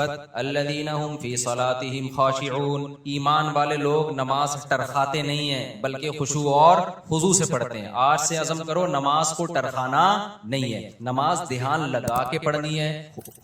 الذین هم فی صلاتهم خاشعون، ایمان والے لوگ نماز ٹرخاتے نہیں ہیں بلکہ خشوع اور خضوع سے پڑھتے ہیں۔ آج سے عزم کرو نماز کو ٹرخانا نہیں ہے، نماز دھیان لگا کے پڑھنی ہے۔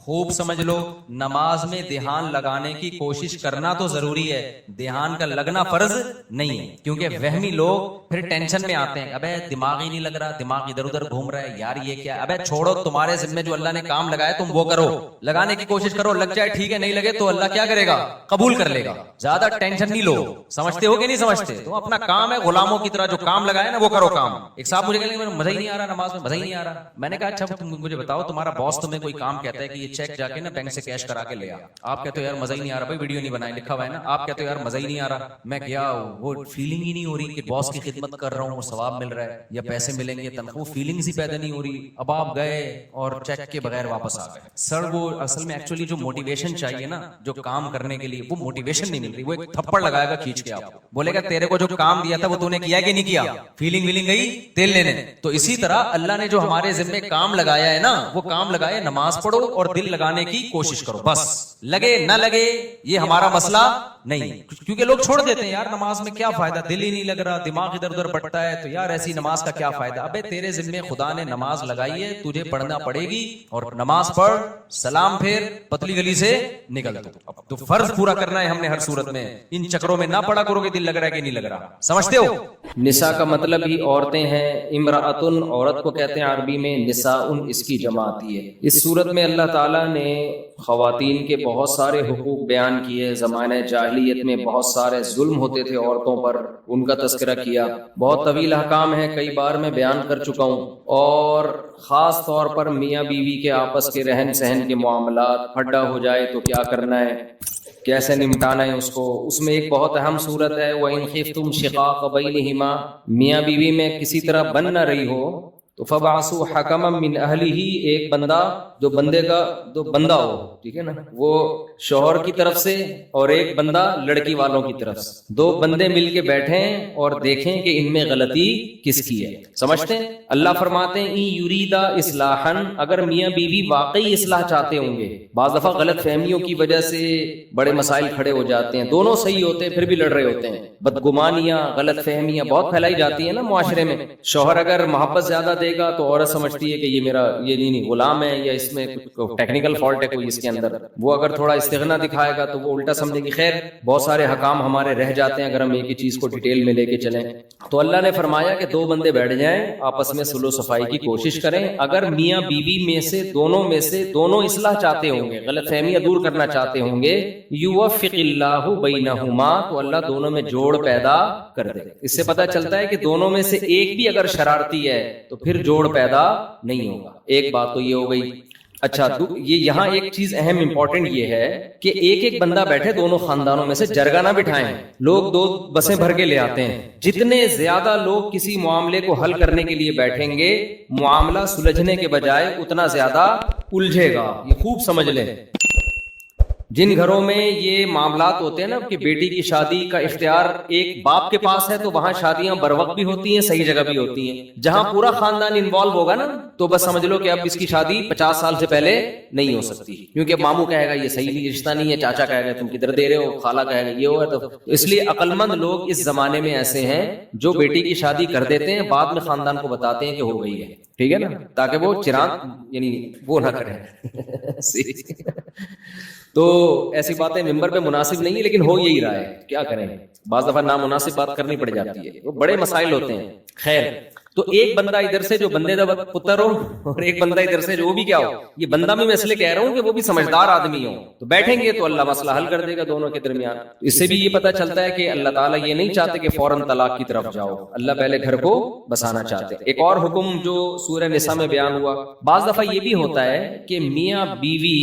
خوب سمجھ لو، نماز میں دھیان لگانے کی کوشش کرنا تو ضروری ہے، دھیان کا لگنا فرض نہیں ہے، کیونکہ وہمی لوگ پھر ٹینشن میں آتے ہیں، ابے دماغ ہی نہیں لگ رہا، دماغ ادھر ادھر گھوم رہا ہے، یار یہ کیا، ابے چھوڑو، تمہارے ذمہ جو اللہ نے کام لگایا تم وہ کرو، لگانے کی کوشش کرو، لگ جائے ٹھیک ہے، نہیں لگے تو اللہ کیا کرے گا، قبول کر لے گا۔ زیادہ ٹینشن نہیں لو، سمجھتے ہو کہ نہیں سمجھتے؟ تو اپنا کام ہے، غلاموں کی طرح جو کام لگایا نا وہ کرو کام۔ ایک صاحب مجھے کہنے لگے مزہ ہی نہیں آ رہا نماز میں، مزہ ہی نہیں آ رہا۔ میں نے کہا اچھا تم مجھے بتاؤ، تمہارا باس تمہیں کوئی کام کہتا ہے کہ یہ چیک جا کے نا بینک سے کیش کرا کے لے آ، آپ کہتے ہو یار مزہ ہی نہیں آ رہا، بھائی ویڈیو نہیں بنائے لکھا ہوا ہے نا، آپ کہتے ہو یار مزہ ہی نہیں آ رہا، میں کیا وہ فیلنگ ہی نہیں ہو رہی کہ باس کی خدمت کر رہا ہوں اور ثواب مل رہا ہے یا پیسے ملیں گے تنخواہ، فیلنگز ہی پیدا نہیں ہو رہی۔ اب آپ گئے اور چیک کے بغیر واپس آ گئے، سر وہ اصل میں ایکچولی جو موٹیویشن چاہیے نا جو کام کرنے کے لیے، وہ موٹیویشن نہیں مل رہی، وہ ایک تھپڑ لگائے گا کھینچ کے، آپ کو بولے گا تیرے کو جو کام دیا تھا وہ تو نے کیا کہ نہیں کیا، فیلنگ ویلنگ گئی تیل لینے۔ تو اسی طرح اللہ نے جو ہمارے ذمہ کام لگایا ہے نا وہ کام لگائے، نماز پڑھو اور دل لگانے کی کوشش کرو، بس لگے نہ لگے یہ ہمارا مسئلہ نہیں، کیونکہ لوگ چھوڑ دیتے ہیں یار نماز میں کیا فائدہ، دل ہی نہیں لگ رہا، دماغ ادھر ادھر بٹتا ہے، تو یار ایسی نماز کا کیا فائدہ۔ ابے تیرے ذمہ خدا نے نماز لگائی ہے، تجھے پڑھنا پڑے گی، اور نماز پڑھ، سلام پھر، پتلی گلی سے نکل دو۔ اب تو فرض پورا کرنا ہے ہم نے ہر صورت میں، ان چکروں میں نہ پڑا کرو کہ دل لگ رہا ہے کہ نہیں لگ رہا، سمجھتے ہو؟ نساء کا مطلب ہی عورتیں ہیں، امرأتن عورت کو کہتے ہیں عربی میں، نساءن اس کی جمع آتی ہے۔ اس صورت میں اللہ تعالیٰ نے خواتین کے بہت سارے حقوق بیان کیے، زمانہ جاہلیت میں بہت سارے ظلم ہوتے تھے عورتوں پر، ان کا تذکرہ کیا، بہت طویل احکام ہے، کئی بار میں بیان کر چکا ہوں، اور خاص طور پر میاں بیوی کے آپس کے رہن سہن کے معاملات، پھڈا ہو جائے تو کیا کرنا ہے، کیسے نمٹانا ہے اس کو، اس میں ایک بہت اہم صورت ہے وَإِنْ خِفْتُمْ شِقَاقَ بَيْنِهِمَا، میاں بیوی میں کسی طرح بن نہ رہی ہو تو فَبَعْثُوا حَكَمًا مِّنْ أَهْلِهِ، ایک بندہ جو بندے کا جو بندہ ہو، ٹھیک ہے نا، وہ شوہر کی طرف سے اور ایک بندہ لڑکی والوں کی طرف سے، دو بندے مل کے بیٹھیں اور دیکھیں کہ ان میں غلطی کس کی ہے، سمجھتے ہیں؟ اللہ فرماتے ہیں اِن یُرِیدَ اصلاحًا، اگر میاں بیوی واقعی اصلاح چاہتے ہوں گے، بعض دفعہ غلط فہمیوں کی وجہ سے بڑے مسائل کھڑے ہو جاتے ہیں، دونوں صحیح ہوتے ہیں پھر بھی لڑ رہے ہوتے ہیں، بدگمانیاں، غلط فہمیاں بہت پھیلائی جاتی ہیں نا معاشرے میں۔ شوہر اگر محبت زیادہ دے گا تو عورت سمجھتی ہے کہ یہ میرا یہ نہیں غلام ہے، یا اس میں ٹیکنیکل فالٹ ہے کوئی اس کے اندر، وہ اگر تھوڑا استغنا دکھائے گا تو وہ الٹا سمجھے گی۔ خیر بہت سارے حکام ہمارے رہ جاتے ہیں اگر ہم ایک ہی چیز کو ڈیٹیل میں لے کے چلیں۔ تو اللہ نے فرمایا کہ دو بندے بیٹھ جائیں، آپس میں صلح و صفائی کی کوشش کریں، اگر میاں بیوی میں سے دونوں اصلاح چاہتے ہوں گے، غلط فہمیاں دور کرنا چاہتے ہوں گے، یوفق اللہ بینہما، تو اللہ دونوں میں جوڑ پیدا کر دے۔ اس سے پتہ چلتا ہے کہ دونوں میں سے ایک بھی اگر شرارتی ہے تو پھر جوڑ پیدا نہیں ہوگا۔ ایک بات تو یہ ہو گئی۔ اچھا یہ یہاں ایک چیز اہم امپورٹنٹ یہ ہے کہ ایک ایک بندہ بیٹھے، دونوں خاندانوں میں سے جرگہ نہ بٹھائیں، لوگ دو بسیں بھر کے لے آتے ہیں، جتنے زیادہ لوگ کسی معاملے کو حل کرنے کے لیے بیٹھیں گے، معاملہ سلجھنے کے بجائے اتنا زیادہ الجھے گا، یہ خوب سمجھ لیں۔ جن گھروں میں یہ معاملات ہوتے ہیں نا کہ بیٹی کی شادی کا اختیار ایک باپ کے پاس ہے، تو وہاں شادیاں بر وقت بھی ہوتی ہیں، صحیح جگہ بھی ہوتی ہیں۔ جہاں پورا خاندان انوالو ہوگا نا تو بس سمجھ لو کہ اب اس کی شادی 50 سال سے پہلے نہیں ہو سکتی، کیونکہ ماموں کہے گا یہ صحیح رشتہ نہیں ہے، چاچا کہے گا تم کدھر دے رہے ہو، خالہ کہے گا یہ ہوا، تو اس لیے عقل مند لوگ اس زمانے میں ایسے ہیں جو بیٹی کی شادی کر دیتے ہیں، بعد میں خاندان کو بتاتے ہیں کہ ہو گئی ہے، ٹھیک ہے نا، تاکہ وہ چراغ یعنی وہ نہ کریں۔ تو ایسی باتیں ممبر پہ مناسب نہیں ہے، لیکن ہو یہی رہا ہے، کیا کریں، بعض دفعہ نامناسب بات کرنی پڑ جاتی ہے، وہ بڑے مسائل ہوتے ہیں۔ خیر تو ایک بندہ ادھر سے جو بندے دا پتر ہو اور ایک بندہ ادھر سے جو وہ بھی کیا ہو، یہ بندہ بھی میں اس لیے کہہ رہا ہوں کہ وہ بھی سمجھدار آدمی ہو، تو بیٹھیں گے تو اللہ مسئلہ حل کر دے گا دونوں کے درمیان۔ اس سے بھی یہ پتہ چلتا ہے کہ اللہ تعالیٰ یہ نہیں چاہتے کہ فوراً طلاق کی طرف جاؤ، اللہ پہلے گھر کو بسانا چاہتے۔ ایک اور حکم جو سورہ نساء میں بیان ہوا، بعض دفعہ یہ بھی ہوتا ہے کہ میاں بیوی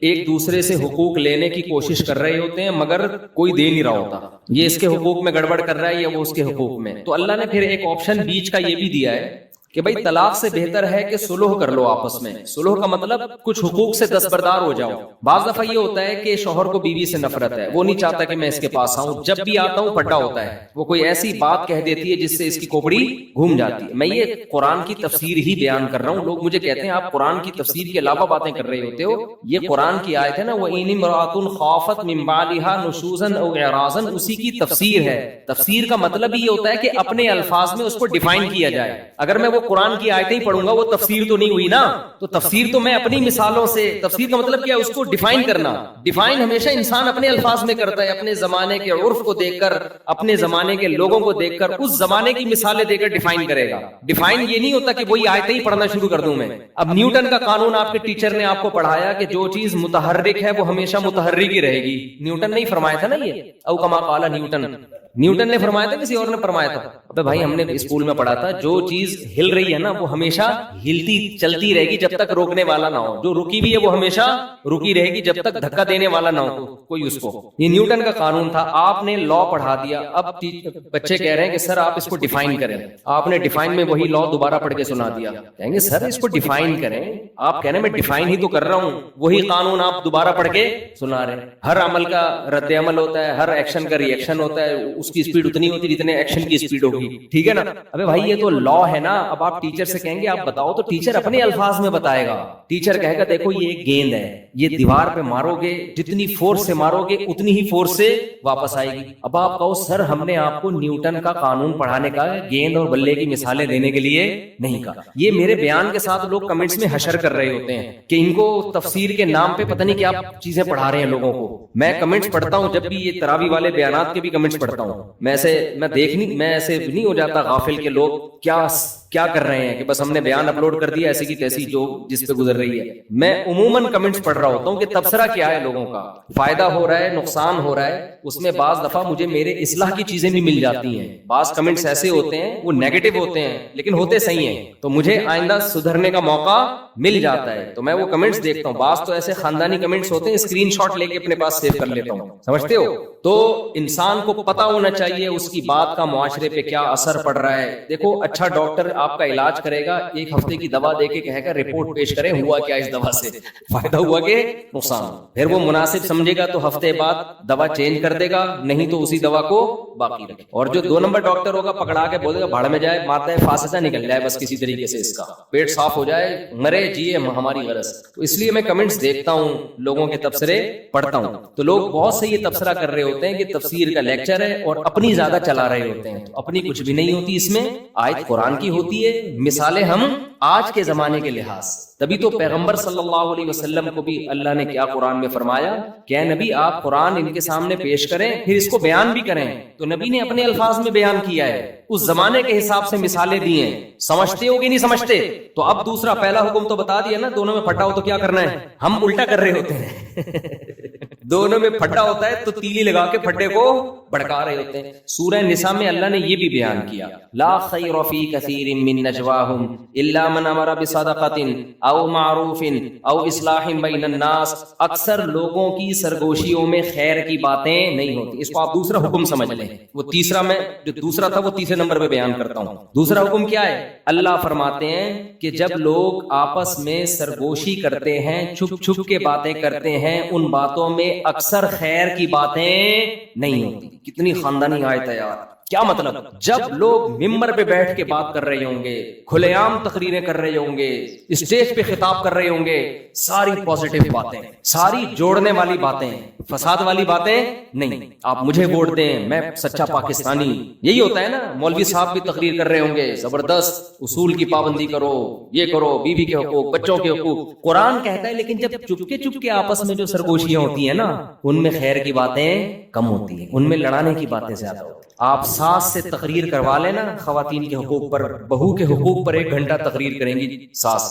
ایک دوسرے سے حقوق لینے کی کوشش کر رہے ہوتے ہیں مگر کوئی دے نہیں رہا ہوتا، یہ اس کے حقوق میں گڑبڑ کر رہا ہے یا وہ اس کے حقوق میں، تو اللہ نے پھر ایک آپشن بیچ کا یہ بھی دیا ہے کہ بھائی طلاق سے بہتر ہے کہ صلح کر لو آپس میں. صلح کا مطلب کچھ حقوق سے دستبردار ہو جاؤ. بعض دفعہ یہ ہوتا ہے کہ شوہر کو بیوی سے نفرت ہے, وہ نہیں چاہتا کہ میں اس کے پاس آؤں, جب بھی آتا ہوں پھٹا ہوتا ہے, وہ کوئی ایسی بات کہہ دیتی ہے جس سے اس کی کھوپڑی گھوم جاتی ہے. میں یہ قرآن کی تفسیر ہی بیان کر رہا ہوں. لوگ مجھے کہتے ہیں آپ قرآن کی تفسیر کے علاوہ باتیں کر رہے ہوتے ہو. یہ قرآن کی آیت ہے نا, وَإِنِ امْرَأَةٌ خَافَتْ مِن بَعْلِهَا نُشُوزًا أَوْ إِعْرَاضًا, اسی کی تفسیر ہے. تفسیر کا مطلب یہ ہوتا ہے کہ اپنے الفاظ میں اس کو ڈیفائن کیا جائے. اگر میں وہ قرآن کی آیتیں پڑھوں گا وہ تفسیر تو نہیں ہوئی نا. تو تفسیر تو میں اپنی مثالوں سے, تفسیر کا مطلب کیا ہے, اس کو ڈیفائن کرنا. ڈیفائن ہمیشہ انسان اپنے الفاظ میں کرتا ہے, اپنے زمانے کے عرف کو دیکھ کر, اپنے زمانے کے لوگوں کو دیکھ کر, اس زمانے کی مثالیں دے کر ڈیفائن کرے گا. ڈیفائن یہ نہیں ہوتا کہ وہی آیتیں ہی پڑھنا شروع کر دوں میں. اب نیوٹن کا قانون آپ کے ٹیچر نے آپ کو پڑھایا کہ جو چیز متحرک ہے وہ ہمیشہ متحرک ہی رہے گی. نیوٹن نے فرمایا تھا نا یہ, او کما قال نیوٹن. نیوٹن نے فرمایا تھا کسی اور نے فرمایا تھا؟ ابے بھائی ہم نے اسکول میں پڑھا تھا, جو چیز ہل رہی ہے نا وہ ہمیشہ ہلتی چلتی رہے گی جب تک روکنے والا نہ ہو. جو رکی بھی ہے وہ ہمیشہ رکی رہے گی جب تک دھکا دینے والا نہ ہو کوئی اس کو. یہ نیوٹن کا قانون تھا. آپ نے لا پڑھا دیا, اب بچے کہہ رہے ہیں کہ سر آپ اس کو ڈیفائن کریں. آپ نے ڈیفائن میں وہی لا دوبارہ پڑھ کے سنا دیا. کہیں گے سر اس کو ڈیفائن کریں. آپ کہہ رہے ہیں میں ڈیفائن ہی تو کر رہا ہوں, وہی قانون آپ دوبارہ پڑھ کے سنا رہے ہیں. ہر عمل کا رد عمل ہوتا ہے, ہر ایکشن کا ری ایکشن ہوتا ہے, اس کی اسپیڈ اتنی ہوتی جتنے ایکشن کی اسپیڈ ہوگی. ٹھیک ہے نا. ابے بھائی یہ تو لا ہے نا. اب آپ ٹیچر سے کہیں گے آپ بتاؤ, تو ٹیچر اپنے الفاظ میں بتائے گا. ٹیچر کہے گا دیکھو یہ ایک گیند ہے, یہ دیوار پہ مارو گے, جتنی فورس سے مارو گے اتنی ہی فورس سے واپس آئے گی. اب آپ کہو سر ہم نے آپ کو نیوٹن کا قانون پڑھانے کا, گیند اور بلے کی مثالیں دینے کے لیے نہیں کہا. یہ میرے بیان کے ساتھ لوگ کمنٹس میں حشر کر رہے ہوتے ہیں کہ ان کو تفسیر کے نام پہ پتہ نہیں کیا چیزیں پڑھا رہے ہیں لوگوں کو. میں کمنٹس پڑھتا ہوں, جب بھی یہ تراوی والے بیانات کے بھی کمنٹس پڑھتا ہوں, میں ایسے نہیں ہو جاتا غافل کہ لوگ کیا کر رہے ہیں کہ بس ہم نے بیان اپلوڈ کر دیا ایسی کی تیسی جو جس پہ گزر رہی ہے. میں عموماً کمنٹس پڑھ رہا ہوتا ہوں کہ تبصرہ کیا ہے, لوگوں کا فائدہ ہو رہا ہے, نقصان ہو رہا ہے. اس میں بعض دفعہ مجھے میرے اصلاح کی چیزیں بھی مل جاتی ہیں. بعض کمنٹس ایسے ہوتے ہیں وہ نیگیٹو ہوتے ہیں لیکن ہوتے صحیح ہیں, تو مجھے آئندہ سدھرنے کا موقع مل جاتا ہے, تو میں وہ کمنٹس دیکھتا ہوں. بعض تو ایسے خاندانی کمنٹس ہوتے ہیں, اسکرین شاٹ لے کے اپنے پاس سیو کر لیتا ہوں, سمجھتے ہو. تو انسان کو پتا ہونا چاہیے اس کی بات کا معاشرے پہ کیا اثر پڑ رہا ہے. دیکھو اچھا ڈاکٹر آپ کا علاج کرے گا, ایک ہفتے کی دوا دے کے کہے گا رپورٹ پیش کریں ہوا کیا اس دوا سے, فائدہ ہوا کہ نقصان. پھر وہ مناسب سمجھے گا تو ہفتے بعد دوا چینج کر دے گا, نہیں تو اسی دوا کو باقی رکھے. اور جو 2 نمبر ڈاکٹر ہوگا پکڑا کے بولے گا بھاڑ میں جائے, مارتا ہے فاسدہ نکل جائے بس کسی طریقے سے, اس کا پیٹ صاف ہو جائے, مرے جیے ہماری غرض. تو اس لیے میں کمنٹس دیکھتا ہوں, لوگوں کے تبصرے پڑھتا ہوں. تو لوگ بہت سے یہ تبصرہ کر رہے ہوتے ہیں کہ تفسیر کا لیکچر ہے اور اپنی زیادہ چلا رہے ہوتے ہیں. تو اپنی کچھ بھی نہیں ہوتی اس میں, آیت قرآن کی ہوتی ہے, مثالیں ہم آج کے زمانے کے لحاظ. تبھی تو پیغمبر صلی اللہ علیہ وسلم کو بھی اللہ نے کیا قرآن میں فرمایا کہ اے نبی آپ قرآن ان کے سامنے پیش کریں, پھر اس کو بیان بھی کریں. تو نبی نے اپنے الفاظ میں بیان کیا ہے, اس زمانے کے حساب سے مثالیں دی ہیں. سمجھتے ہو کہ نہیں سمجھتے؟ تو اب دوسرا پہلا حکم تو بتا دیا نا, دونوں میں پھٹا ہو تو کیا کرنا ہے. ہم الٹا کر رہے ہوتے ہیں دونوں میں پھٹا ہوتا ہے تو تیلی لگا کے پھٹے کو بھڑکا رہے ہوتے ہیں. سورہ نساء میں اللہ نے یہ بھی بیان کیا, لا خیر فی کثیر من نجواہم الا من امر بصدقۃ او معروف او اصلاح بین الناس. اکثر لوگوں کی سرگوشیوں میں خیر کی باتیں نہیں ہوتی. اس کو آپ دوسرا حکم سمجھ لیں. وہ تیسرا, میں جو دوسرا تھا وہ تیسرے نمبر پہ بیان کرتا ہوں. دوسرا حکم کیا ہے؟ اللہ فرماتے ہیں کہ جب لوگ آپس میں سرگوشی کرتے ہیں, چھپ چھپ کے باتیں کرتے ہیں, ان باتوں میں اکثر خیر کی باتیں نہیں ہوتی. کتنی خاندانی آیت ہے یار. کیا مطلب؟ جب لوگ ممبر پہ بیٹھ کے بات کر رہے ہوں گے, کھلے عام تقریریں کر رہے ہوں گے, اسٹیج پہ خطاب کر رہے ہوں گے, ساری پازیٹیو باتیں, ساری جوڑنے والی باتیں, فساد والی باتیں نہیں. آپ مجھے ووٹ دیں, میں سچا پاکستانی, یہی ہوتا ہے نا. مولوی صاحب بھی تقریر کر رہے ہوں گے, زبردست اصول کی پابندی کرو, یہ کرو, بیوی کے حقوق, بچوں کے حقوق, قرآن کہتا ہے. لیکن جب چپ کے آپس میں جو سرگوشیاں ہوتی ہیں نا, ان میں خیر کی باتیں کم ہوتی ہیں, ان میں لڑانے کی باتیں زیادہ ہوتی ہیں. آپ ساس سے تقریر کروا لینا خواتین کے حقوق پر, بہو کے حقوق پر 1 گھنٹہ تقریر کریں گی ساس,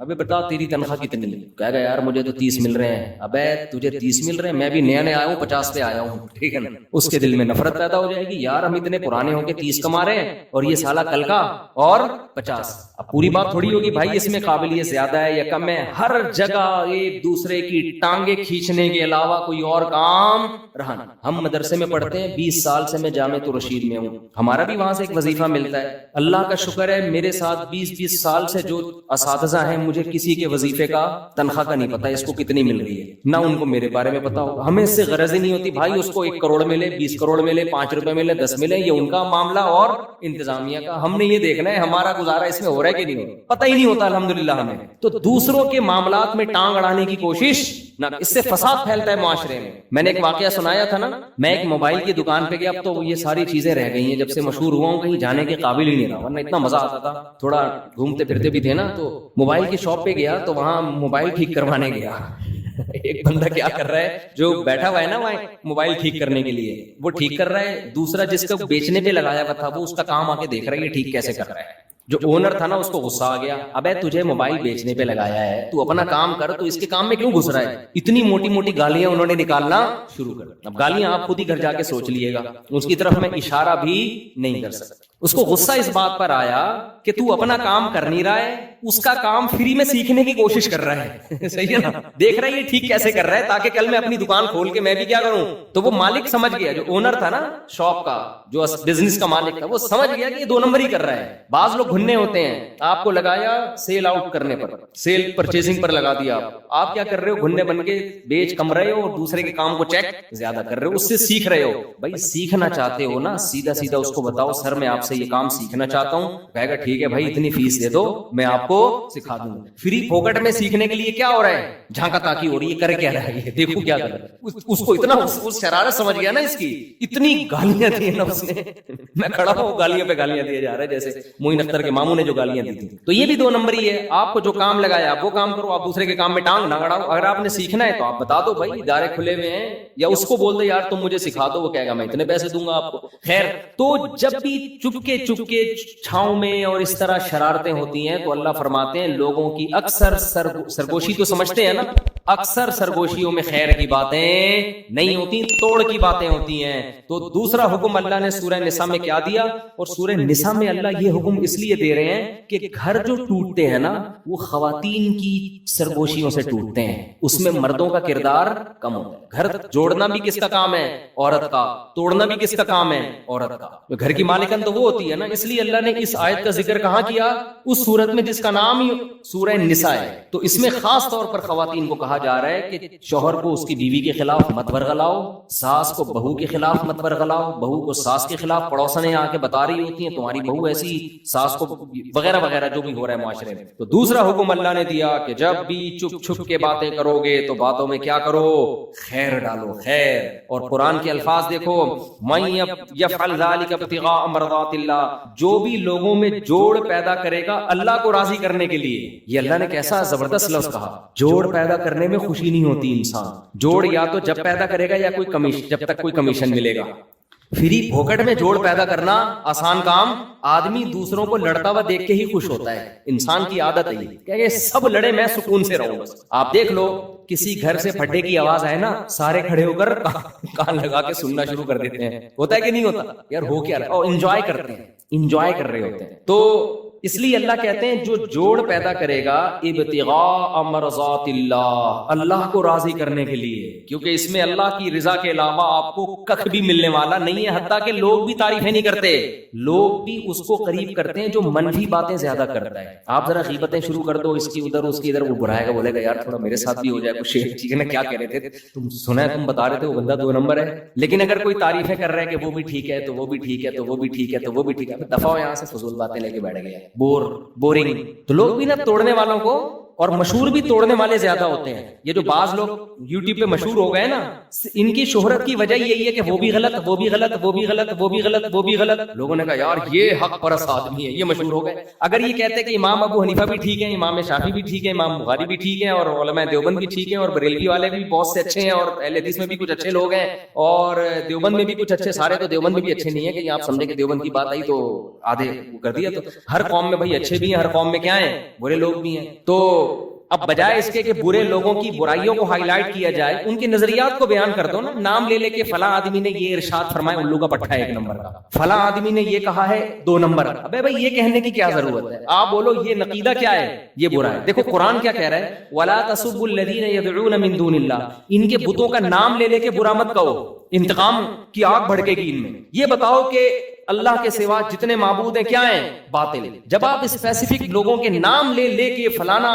ابے بتا تیری تنخواہ کتنی ہے؟ کہے گا یار مجھے تو 30 مل رہے ہیں. ابے تجھے 30 مل رہے ہیں, میں بھی نیا نیا آیا ہوں, 50 پہ آیا ہوں, ٹھیک ہے نا. اس کے دل میں نفرت پیدا ہو جائے گی, یار ہم اتنے پرانے ہو کے 30 کما رہے ہیں اور یہ سالہ کل کا اور 50. اب پوری بات تھوڑی ہوگی بھائی اس میں قابلیت زیادہ ہے یا کم ہے. ہر جگہ ایک دوسرے کی ٹانگیں کھینچنے کے علاوہ کوئی اور کام رہا نہیں. ہم مدرسے میں پڑھتے ہیں, 20 سال سے میں جامعہ الرشید میں ہوں, ہمارا بھی وہاں سے ایک وظیفہ ملتا ہے. اللہ کا شکر ہے میرے ساتھ 20 سال سے جو اساتذہ ہیں, مجھے کسی کے وظیفے کا تنخواہ کا نہیں پتا اس کو کتنی مل رہی ہے, نہ ان کو میرے بارے میں پتا ہوگا. ہمیں اس سے غرض ہی نہیں ہوتی بھائی اس کو 1 کروڑ ملے, 20 کروڑ ملے, 5 روپے ملے, 10 ملے, یہ ان کا معاملہ اور انتظامیہ کا. ہم نے یہ دیکھنا ہے ہمارا گزارا اس میں ہو رہا ہے کہ نہیں ہو رہا, پتہ ہی نہیں ہوتا الحمدللہ ہمیں. تو دوسروں کے معاملات میں ٹانگ اڑانے کی کوشش نہ, اس سے فساد پھیلتا ہے معاشرے میں. میں نے ایک واقعہ سنایا تھا نا, میں ایک موبائل کی دکان پہ گیا, اب تو یہ ساری چیزیں رہ گئی ہیں, جب سے مشہور ہوا ہوں کہیں جانے کے قابل ہی نہیں رہا, ورنہ اتنا مزہ آتا تھا. تھوڑا گھومتے پھرتے بھی تھے نا, تو موبائل کی شاپ پہ گیا تو وہاں موبائل ٹھیک کروانے گیا. ایک بندہ کیا کر رہا ہے, جو بیٹھا ہوا ہے نا وہاں موبائل ٹھیک کرنے کے لیے, وہ ٹھیک کر رہا ہے. دوسرا جس کو بیچنے پہ لگایا ہوا تھا وہ اس کا کام آ کے دیکھ رہا ہے یہ ٹھیک کیسے کر رہا ہے. جو اونر تھا نا اس کو غصہ آ گیا, ابے تجھے موبائل بیچنے پہ لگایا ہے, تو اپنا کام کر, تو اس کے کام میں کیوں گھس رہا ہے. اتنی موٹی موٹی گالیاں انہوں نے نکالنا شروع کر. اب گالیاں آپ خود ہی گھر جا کے سوچ لیے گا, اس کی طرف میں اشارہ بھی نہیں کر سکتا. اس کو غصہ اس بات پر آیا کہ تو اپنا کام کر نہیں رہا ہے, اس کا کام فری میں سیکھنے کی کوشش کر رہا ہے. صحیح ہے نا, دیکھ رہا ہے یہ ٹھیک کیسے کر رہا ہے تاکہ کل میں اپنی دکان کھول کے میں بھی کیا کروں. تو وہ مالک سمجھ گیا, جو اونر تھا نا شاپ کا, جو بزنس کا مالک تھا, وہ سمجھ گیا کہ یہ 2 نمبر ہی کر رہا ہے. بعض لوگ گھننے ہوتے ہیں, آپ کو لگایا سیل آؤٹ کرنے پر, سیل پرچیزنگ پر لگا دیا, آپ کیا کر رہے ہو, گھننے بن کے بیچ کم رہے ہو اور دوسرے کے کام کو چیک زیادہ کر رہے ہو, اس سے سیکھ رہے ہو. بھائی سیکھنا چاہتے ہو نا, سیدھا سیدھا اس کو بتاؤ سر میں آپ سے یہ کام سیکھنا چاہتا ہوں. کہے گا ٹھیک ہے بھائی اتنی فیس دے دو میں آپ کو سکھا دوں. فری پھوکٹ میں سیکھنے کے لیے کیا ہو رہا ہے, جھانکا تاکی ہو رہی ہے, کر کیا رہا ہے, دیکھو کیا کر رہا ہے. اس کو اتنا اس شرارت سمجھ گیا نا اس کی, اتنی گالیاں دی نا اس نے, میں کھڑا ہوں گالیاں پہ گالیاں دیے جا رہا ہے, جیسے معین اختر کے ماموں نے جو گالیاں دی تھی. تو یہ بھی 2 نمبر ہی ہے. آپ کو جو کام لگایا آپ وہ کام کرو, آپ دوسرے کے کام میں ٹانگ نہ اڑاؤ. اگر آپ نے سیکھنا ہے تو آپ بتا دو بھائی ادارے کھلے ہوئے ہیں, یا اس کو بول دو یار تم مجھے سکھا دو, وہ کہے گا میں اتنے پیسے دوں گا آپ کو. خیر, تو جب بھی چپکے چپکے چھاؤں میں اور اس طرح شرارتیں ہوتی ہیں تو اللہ فرماتے ہیں لوگوں کی اکثر سرگوشی تو سمجھتے ہیں نا, اکثر سرگوشیوں میں خیر کی باتیں نہیں ہوتی, توڑ کی باتیں ہوتی ہیں. تو دوسرا حکم اللہ نے سورہ نساء میں کیا دیا, اور سورہ نساء میں اللہ یہ حکم اس لیے دے رہے ہیں کہ گھر جو ٹوٹتے ہیں نا وہ خواتین کی سرگوشیوں سے ٹوٹتے ہیں, اس میں مردوں کا کردار کم ہوتا ہے. گھر جوڑنا بھی کس کا کام ہے, عورت کا. توڑنا بھی کس کا کام ہے, عورت کا. گھر کی مالکن تو وہ ہوتی ہے نا, اس لیے اللہ نے اس آیت کا ذکر کہاں کیا, اس سورت میں جس کا نام ہی سورہ نساء ہے. تو اس میں خاص طور پر خواتین کو کہا جا رہا ہے کہ شوہر کو اس کی بیوی کے خلاف مت ورغلاؤ, ساس کو بہو کے خلاف مت ورغلاؤ, بہو کو ساس کے خلاف پڑوسنیں آ کے بتا رہی ہوتی ہیں تمہاری بہو ایسی, ساس کو وغیرہ وغیرہ جو بھی ہو رہا ہے معاشرے میں. تو دوسرا حکم اللہ نے دیا کہ جب بھی چپ چھپ کے باتیں کرو گے تو باتوں میں کیا کرو, خیر ڈالو, خیر. اور قرآن کے الفاظ دیکھو, من یفعل ذلک ابتغاء مرضات اللہ, جو بھی لوگوں میں جوڑ پیدا کرے گا اللہ کو راضی کرنے کے لیے. یہ اللہ نے کیسا زبردست لفظ کہا, جوڑ پیدا کرنے میں خوشی نہیں ہوتی انسان. جوڑ یا تو جب پیدا کرے گا یا کوئی کمیشن, جب تک کوئی کمیشن ملے گا. فری پھوکٹ میں جوڑ پیدا کرنا آسان کام. آدمی دوسروں کو لڑتا ہوا دیکھ کے ہی خوش ہوتا ہے, انسان کی عادت ہے کہ سب لڑے میں سکون سے رہوں. بس آپ دیکھ لو کسی گھر سے پھٹے کی آواز آئے نا, سارے کھڑے ہو کر کان لگا کے سننا شروع کر دیتے ہیں. ہوتا ہے کہ نہیں ہوتا, یار ہو کیا رہا ہے, اور انجوائے کرتے ہیں, انجوائے کر رہے ہوتے ہیں. تو اس لیے اللہ کہتے ہیں جو جوڑ پیدا کرے گا ابتغاء مرضات اللہ, اللہ کو راضی کرنے کے لیے, کیونکہ اس میں اللہ کی رضا کے علاوہ آپ کو کخ بھی ملنے والا نہیں ہے. حتیٰ کہ لوگ بھی تعریفیں نہیں کرتے, لوگ بھی اس کو قریب کرتے ہیں جو منفی باتیں زیادہ کرتا ہے. آپ ذرا غیبتیں شروع کر دو, اس کی ادھر اس کی ادھر, وہ برائے گا, بولے گا یار تھوڑا میرے ساتھ بھی ہو جائے کچھ, ٹھیک ہے نا, کیا کہہ رہے تھے تم, سنا ہے تم بتا رہے تھے وہ بندہ 2 نمبر ہے. لیکن اگر کوئی تعریفیں کر رہا ہے کہ وہ بھی ٹھیک ہے تو وہ بھی ٹھیک ہے تو وہ بھی ٹھیک ہے تو وہ بھی ٹھیک ہے, دفعہ یہاں سے فضول باتیں لے کے بیٹھ گیا, بورنگ. تو لوگ بھی نا توڑنے والوں کو اور مشہور بھی توڑنے والے زیادہ ہوتے ہیں. یہ جو بعض لوگ یوٹیوب پہ مشہور ہو گئے نا, ان کی شہرت کی وجہ یہی ہے کہ وہ بھی غلط, وہ بھی غلط, وہ بھی غلط, وہ بھی غلط, وہ بھی غلط. لوگوں نے کہا یار یہ حق پرست آدمی ہے, یہ مشہور ہو گئے. اگر یہ کہتے کہ امام ابو حنیفہ بھی ٹھیک ہے, امام شافعی بھی ٹھیک ہے, امام بخاری بھی ٹھیک ہے, اور علماء دیوبند بھی ٹھیک ہے, اور بریلوی والے بھی بہت سے اچھے ہیں, اور اہل حدیث میں بھی کچھ اچھے لوگ ہیں, اور دیوبند میں بھی کچھ اچھے, سارے تو دیوبند میں بھی اچھے نہیں ہے کہ آپ سمجھیں کہ دیوبند کی بات آئی تو آدھے کر دیا. تو ہر قوم میں بھائی اچھے بھی ہیں, ہر قوم میں کیا ہیں, برے لوگ بھی ہیں. تو اب بجائے اس کے کہ برے لوگوں کی برائیوں کو ہائی لائٹ کیا جائے, ان کے نظریات کو بیان کر دو نا. نام لے لے کے فلاں آدمی نے یہ ارشاد فرمایا, الو کا پٹھا 1 نمبر کا, فلاں آدمی نے یہ کہا ہے 2 نمبر. ابے بھائی یہ کہنے کی کیا ضرورت ہے؟ آپ بولو یہ نقیدہ کیا ہے, یہ برا ہے. دیکھو قرآن کیا کہہ رہا ہے, وَلَا تَسُبُّوا الَّذِينَ يَدْعُونَ مِن دُونِ اللَّهِ, ان کے بتوں کا نام لے لے کے برا مت کہو, انتقام کی آگ بھڑکے گی ان میں. یہ بتاؤ کہ اللہ کے سوا جتنے معبود ہیں کیا ہیں, باطل. جب آپ اسپیسیفک لوگوں کے نام لے لے کے فلانا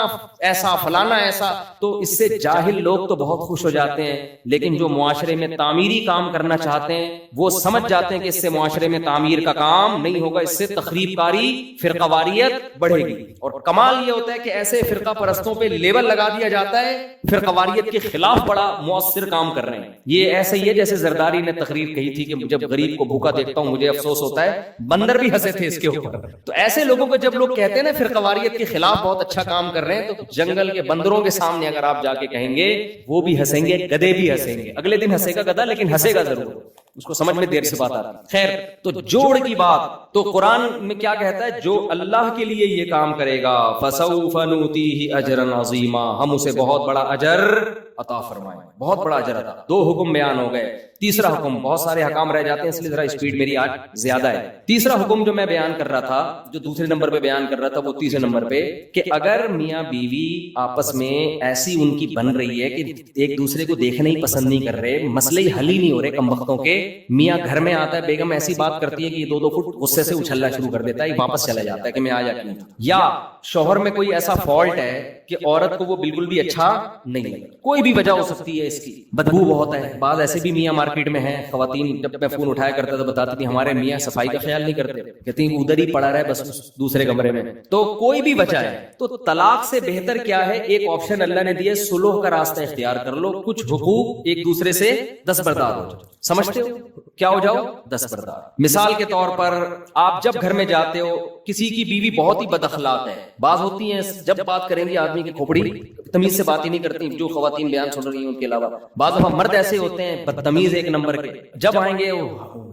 ایسا فلانا ایسا, تو اس سے جاہل لوگ تو بہت خوش ہو جاتے ہیں, لیکن جو معاشرے میں تعمیری کام کرنا چاہتے ہیں وہ سمجھ جاتے ہیں کہ اس سے معاشرے میں تعمیر کا کام نہیں ہوگا, اس سے تخریب کاری, فرقہ واریت بڑھے گی. اور کمال یہ ہوتا ہے کہ ایسے فرقہ پرستوں پہ لیبل لگا دیا جاتا ہے فرقہ واریت کے خلاف بڑا مؤثر کام کر رہے ہیں. یہ ایسے ہی ہے جیسے زرداری نے تقریر کہی تھی کہ جب غریب کو بھوکا دیکھتا ہوں مجھے افسوس ہوتا ہے, بندر بھی ہنسے تھے اس کے اوپر. تو ایسے لوگوں کو جب لوگ کہتے ہیں نا فرقہ واریت کے خلاف بہت اچھا کام کر رہے ہیں, تو جنگل کے بندروں کے سامنے اگر آپ جا کے کہیں گے وہ بھی ہنسیں گے, گدھے بھی ہنسیں گے. اگلے دن ہنسے گا گدھا, لیکن ہنسے گا ضرور, اس کو سمجھ میں دیر سے بات آتی. خیر, تو جوڑ کی بات تو قرآن میں کیا کہتا ہے, جو اللہ کے لیے یہ کام کرے گا فَسَوْفَ نُؤْتِيهِ أَجْرًا عَظِيمًا, ہم اسے بہت بڑا اجر عطا فرمائیں, بہت بڑا اجر عطا. 2 حکم بیان ہو گئے. تیسرا حکم, بہت سارے حکام رہ جاتے ہیں اس لیے ذرا اسپیڈ میری آج زیادہ ہے. تیسرا حکم جو میں بیان کر رہا تھا, جو دوسرے نمبر پہ بیان کر رہا تھا, وہ تیسرے نمبر پہ, کہ اگر میاں بیوی آپس میں ایسی ان کی بن رہی ہے کہ ایک دوسرے کو دیکھنا ہی پسند نہیں کر رہے, مسئلے حل ہی نہیں ہو رہے کم وقتوں کے, میاں گھر میں آتا ہے, بیگم ایسی بات کرتی ہے کہ یہ 2 فٹ غصے سے اچھلنا شروع کر دیتا ہے, واپس چلا جاتا ہے کہ میں آ جاتی ہوں. یا شوہر میں کوئی ایسا فالٹ ہے کہ عورت کو وہ بالکل بھی اچھا نہیں لگتا, کوئی بھی وجہ ہو سکتی ہے اس کی, بدبو بہت ہے. بعض ایسے بھی میاں مارکیٹ میں ہیں, خواتین جب میں فون اٹھایا کرتا تھا بتاتی تھی ہمارے میاں صفائی کا خیال نہیں کرتے, کہتی ہیں ادھر ہی پڑا رہے بس دوسرے کمرے میں. تو کوئی بھی وجہ ہے, تو طلاق سے بہتر کیا ہے, ایک آپشن اللہ نے دیا, صلح کا راستہ اختیار کر لو, کچھ حقوق ایک دوسرے سے دستبردار ہو جاؤ. سمجھتے ہو کیا ہو جاؤ, دستبردار. مثال کے طور پر آپ جب گھر میں جاتے ہو, کسی کی بیوی بہت ہی بد اخلاق ہے, بعض ہوتی ہیں جب بات کریں گے آدمی کی کھوپڑی تمیز سے بات ہی نہیں کرتی, جو خواتین بیان سن رہی ہیں ان کے علاوہ. بعض دفعہ مرد ایسے ہوتے ہیں بدتمیز 1 نمبر کے, جب آئیں گے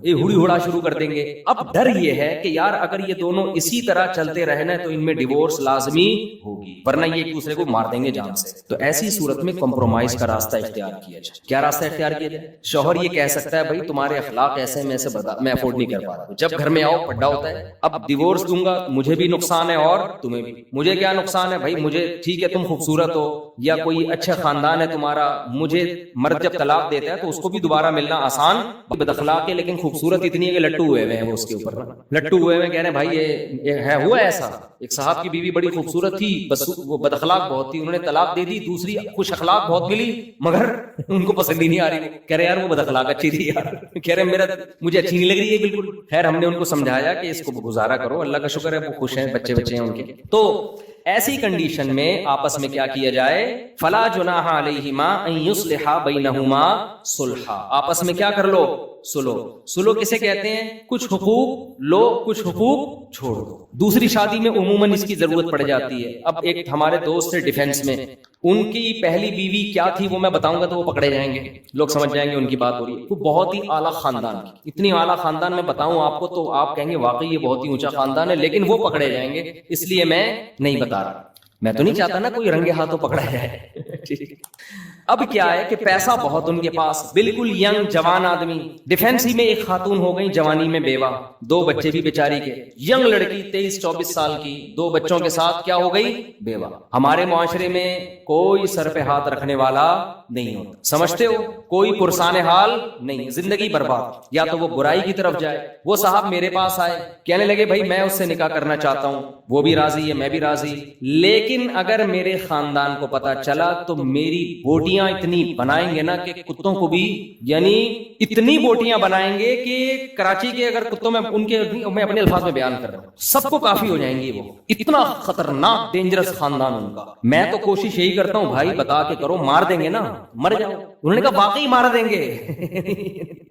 یہ ہوڑی ہوڑا شروع کر دیں گے. اب ڈر یہ ہے کہ یار اگر یہ دونوں اسی طرح چلتے رہنا تو ان میں ڈیورس لازمی ہوگی, ورنہ یہ ایک دوسرے کو مار دیں گے جان سے. تو ایسی صورت میں کمپرومائز کا راستہ اختیار کیا جائے. کیا راستہ اختیار کیا جائے؟ شوہر یہ کہہ سکتا ہے بھائی تمہارے اخلاق ایسے میں سے میں افورڈ نہیں کر پا رہا, جب گھر میں آؤ پڈا ہوتا ہے, اب ڈیورس دوں گا مجھے بھی نقصان ہے اور تمہیں بھی. مجھے کیا نقصان ہے بھائی, مجھے ٹھیک ہے تم خوبصورت ہو یا کوئی اچھا خاندان ہے تمہارا, مجھے مرد جب طلاق دیتا ہے تو اس کو بھی دوبارہ ملنا آسان, بد اخلاق ہے لیکن خوبصورت اتنی ہے کہ لٹو ہوئے ہیں وہ اس کے اوپر, لٹو ہوئے ہیں, کہہ رہے ہیں بھائی یہ ہے ہوا ایسا. ایک صاحب کی بیوی بڑی خوبصورت تھی, بس وہ بد اخلاق بہت تھی, انہوں نے طلاق دے دی, دوسری خوش اخلاق بہت ملی مگر ان کو پسند ہی نہیں آ رہی. کہہ رہے یار وہ بد اخلاق اچھی تھی یار, کہہ رہے مجھے اچھی نہیں لگ رہی ہے بالکل. خیر ہم نے ان کو سمجھایا کہ اس کو گزارا کرو, اللہ کا شکر ہے وہ خوش ہیں, بچے ہیں ان کے. تو ایسی کنڈیشن میں آپس میں کیا کیا جائے, فلا جناح علیہما ان یصلحا بینہما صلحا, آپس میں کیا کر لو, سلو. سلو کسے کہتے ہیں, کچھ حقوق لو کچھ حقوق چھوڑ دو. دوسری شادی میں عموماً اس کی ضرورت پڑ جاتی ہے. اب ایک ہمارے دوست تھے ڈیفینس میں, ان کی پہلی بیوی کیا تھی وہ میں بتاؤں گا تو وہ پکڑے جائیں گے, لوگ سمجھ جائیں گے ان کی بات ہو رہی ہے. وہ بہت ہی اعلیٰ خاندان کی, اتنی اعلیٰ خاندان میں بتاؤں آپ کو تو آپ کہیں گے واقعی یہ بہت ہی اونچا خاندان ہے, لیکن وہ پکڑے جائیں گے اس لیے میں نہیں بتا رہا. میں تو نہیں چاہتا نا کوئی رنگے ہاتھوں پکڑا جائے. اب کیا ہے کہ پیسہ بہت ان کے پاس, بالکل ینگ جوان آدمی. ڈیفینس ہی میں ایک خاتون ہو گئی جوانی میں بیوہ, 2 بچے بھی بیچاری کے, ینگ لڑکی 23-24 سال کی, 2 بچوں کے ساتھ کیا ہو گئی, بیوہ. ہمارے معاشرے میں کوئی سر پہ ہاتھ رکھنے والا نہیں ہوتا. سمجھتے ہو, کوئی پرسان حال نہیں, زندگی برباد. یا تو وہ برائی کی طرف جائے. وہ صاحب میرے پاس آئے, کہنے لگے بھائی میں اس سے نکاح کرنا چاہتا ہوں, وہ بھی راضی ہے, میں بھی راضی, لیکن اگر میرے خاندان کو پتا چلا تو میری بوٹیاں اتنی بنائیں گے نا کہ کتوں کو بھی, یعنی اتنی بوٹیاں بنائیں گے کہ کراچی کے اگر کتوں میں ان کے, میں اپنے الفاظ میں بیان کر رہا ہوں, سب کو کافی ہو جائیں گی. وہ اتنا خطرناک ڈینجرس خاندان ان کا. میں تو کوشش یہی کرتا ہوں بھائی بتا کے کرو, مار دیں گے نا مر جاؤ. انہوں نے کہا واقعی مار دیں گے.